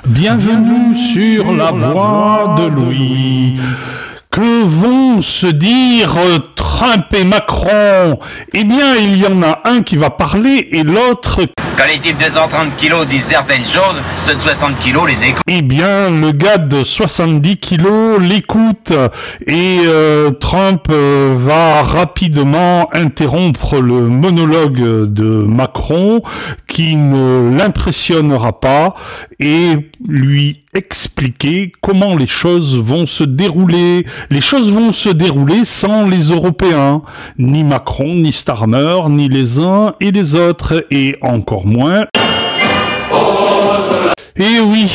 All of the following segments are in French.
Bienvenue sur la voie de Louis. Que vont se dire Trump et Macron? Eh bien, il y en a un qui va parler et l'autre... Quand les types de 130 kilos disent certaines choses, ceux de 60 kilos les écoutent. Eh bien, le gars de 70 kilos l'écoute et Trump va rapidement interrompre le monologue de Macron qui ne l'impressionnera pas et lui expliquer comment les choses vont se dérouler. Les choses vont se dérouler sans les Européens, ni Macron, ni Starmer, ni les uns et les autres, et encore moins... Et oui,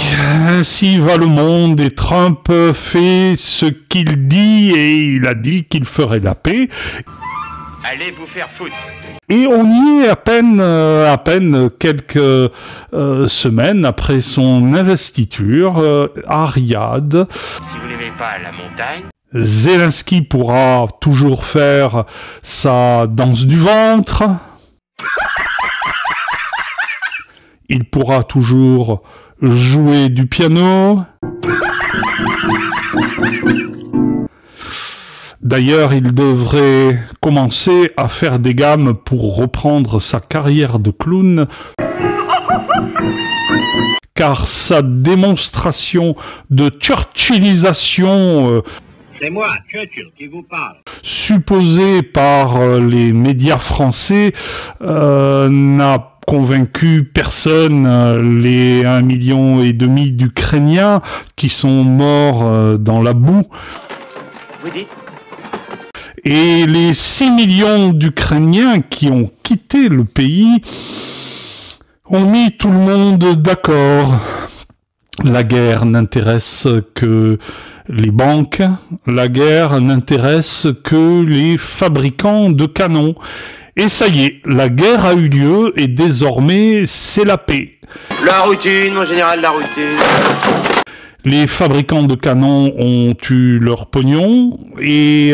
ainsi va le monde et Trump fait ce qu'il dit et il a dit qu'il ferait la paix. Allez vous faire foutre. Et on y est à peine quelques semaines après son investiture à Riyad. Si vous n'aimez pas la montagne... Zelensky pourra toujours faire sa danse du ventre. Il pourra toujours jouer du piano. D'ailleurs, il devrait commencer à faire des gammes pour reprendre sa carrière de clown, car sa démonstration de churchillisation C'est moi, Churchill, qui vous parle. supposée par les médias français n'a convaincu personne. Les 1,5 million d'Ukrainiens qui sont morts dans la boue. Vous dites? Et les 6 millions d'Ukrainiens qui ont quitté le pays ont mis tout le monde d'accord. La guerre n'intéresse que les banques, la guerre n'intéresse que les fabricants de canons. Et ça y est, la guerre a eu lieu et désormais c'est la paix. La routine, mon général, la routine. Les fabricants de canons ont eu leur pognon et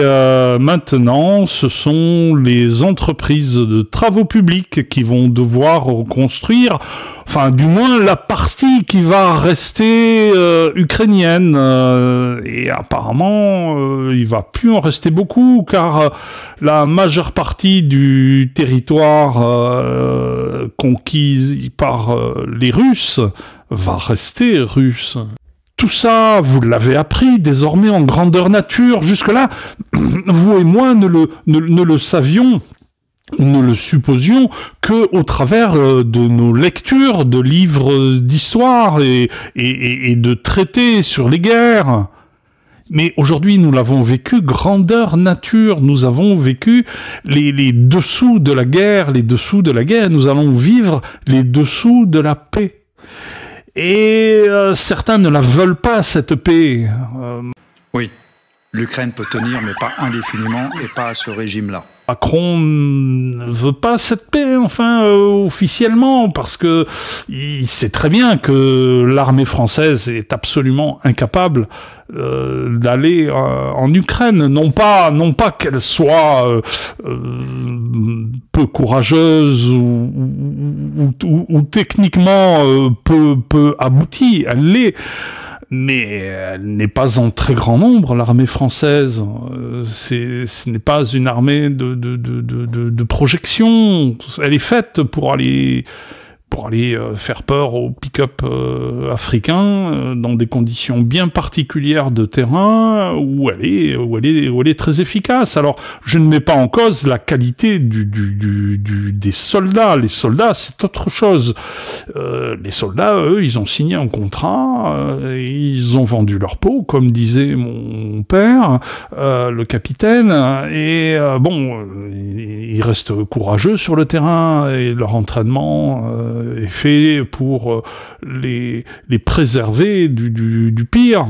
maintenant ce sont les entreprises de travaux publics qui vont devoir reconstruire, enfin du moins la partie qui va rester ukrainienne. Et apparemment il va plus en rester beaucoup car la majeure partie du territoire conquis par les Russes va rester russe. Tout ça, vous l'avez appris désormais en grandeur nature. Jusque-là, vous et moi ne le savions, ne le supposions que au travers de nos lectures de livres d'histoire et de traités sur les guerres. Mais aujourd'hui, nous l'avons vécu grandeur nature. Nous avons vécu les dessous de la guerre, Nous allons vivre les dessous de la paix. Et certains ne la veulent pas, cette paix. Oui, l'Ukraine peut tenir, mais pas indéfiniment, et pas à ce régime-là. Macron ne veut pas cette paix, enfin, officiellement, parce que il sait très bien que l'armée française est absolument incapable d'aller en Ukraine. Non pas qu'elle soit peu courageuse ou techniquement peu aboutie, elle l'est. Mais elle n'est pas en très grand nombre, l'armée française. Ce n'est pas une armée de projection. Elle est faite pour aller faire peur aux pick-up africains dans des conditions bien particulières de terrain où elle est très efficace. Alors, je ne mets pas en cause la qualité des soldats. Les soldats, c'est autre chose. Les soldats, eux, ils ont signé un contrat, ils ont vendu leur peau, comme disait mon père, le capitaine, et ils restent courageux sur le terrain, et leur entraînement est fait pour les préserver du pire.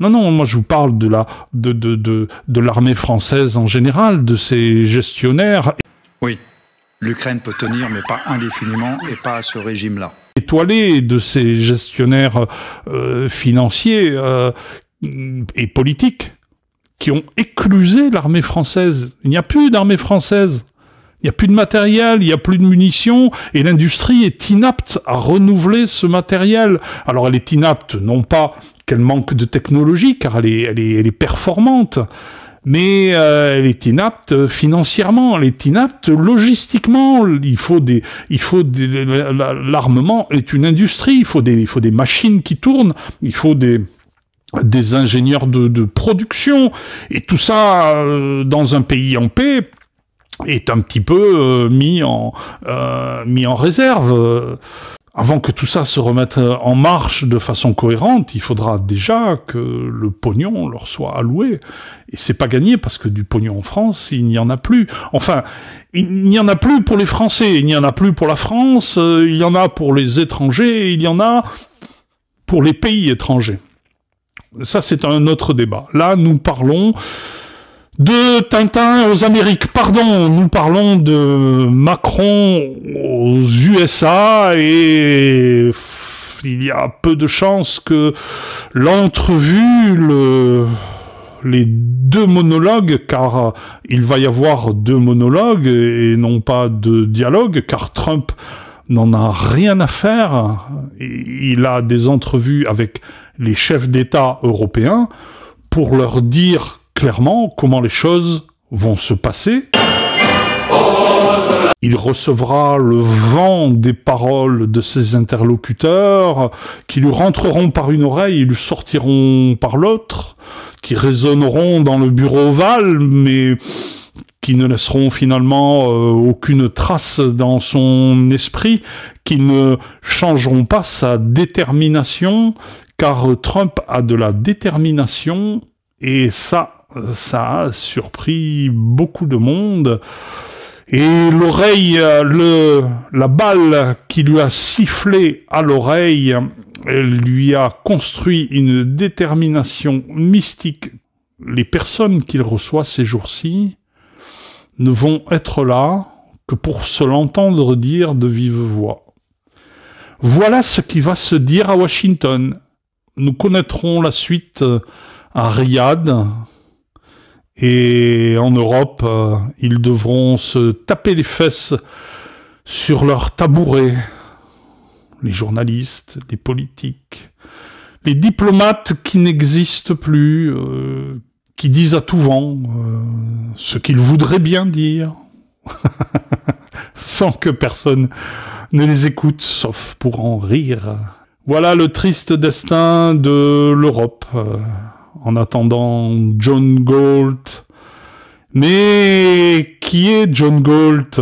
Non, moi je vous parle de l'armée française en général, de ses gestionnaires. Oui, l'Ukraine peut tenir, mais pas indéfiniment, et pas à ce régime-là. Étoilés de ces gestionnaires financiers et politiques qui ont éclusé l'armée française. Il n'y a plus d'armée française. Il n'y a plus de matériel, il n'y a plus de munitions, et l'industrie est inapte à renouveler ce matériel. Alors elle est inapte, non pas qu'elle manque de technologie, car elle est performante, mais elle est inapte financièrement, elle est inapte logistiquement. L'armement est une industrie, il faut des machines qui tournent, il faut des ingénieurs de production, et tout ça dans un pays en paix est un petit peu mis en réserve. Avant que tout ça se remette en marche de façon cohérente, il faudra déjà que le pognon leur soit alloué. Et c'est pas gagné parce que du pognon en France, il n'y en a plus. Enfin, il n'y en a plus pour les Français, il n'y en a plus pour la France, il y en a pour les étrangers, il y en a pour les pays étrangers. Ça, c'est un autre débat. Là, nous parlons de Tintin aux Amériques, pardon, nous parlons de Macron aux USA, et il y a peu de chances que l'entrevue, les deux monologues, car il va y avoir deux monologues et non pas de dialogue, car Trump n'en a rien à faire. Il a des entrevues avec les chefs d'État européens pour leur dire clairement comment les choses vont se passer. Il recevra le vent des paroles de ses interlocuteurs, qui lui rentreront par une oreille et lui sortiront par l'autre, qui résonneront dans le bureau ovale, mais qui ne laisseront finalement aucune trace dans son esprit, qui ne changeront pas sa détermination, car Trump a de la détermination, et ça a surpris beaucoup de monde. Et l'oreille, la balle qui lui a sifflé à l'oreille, elle lui a construit une détermination mystique. Les personnes qu'il reçoit ces jours-ci ne vont être là que pour se l'entendre dire de vive voix. Voilà ce qui va se dire à Washington. Nous connaîtrons la suite à Riyad. Et en Europe, ils devront se taper les fesses sur leur tabouret. Les journalistes, les politiques, les diplomates qui n'existent plus, qui disent à tout vent ce qu'ils voudraient bien dire, sans que personne ne les écoute, sauf pour en rire. Voilà le triste destin de l'Europe. En attendant John Galt. Mais qui est John Galt?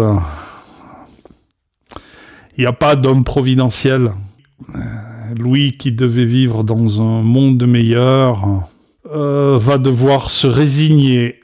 Il n'y a pas d'homme providentiel. Lui qui devait vivre dans un monde meilleur va devoir se résigner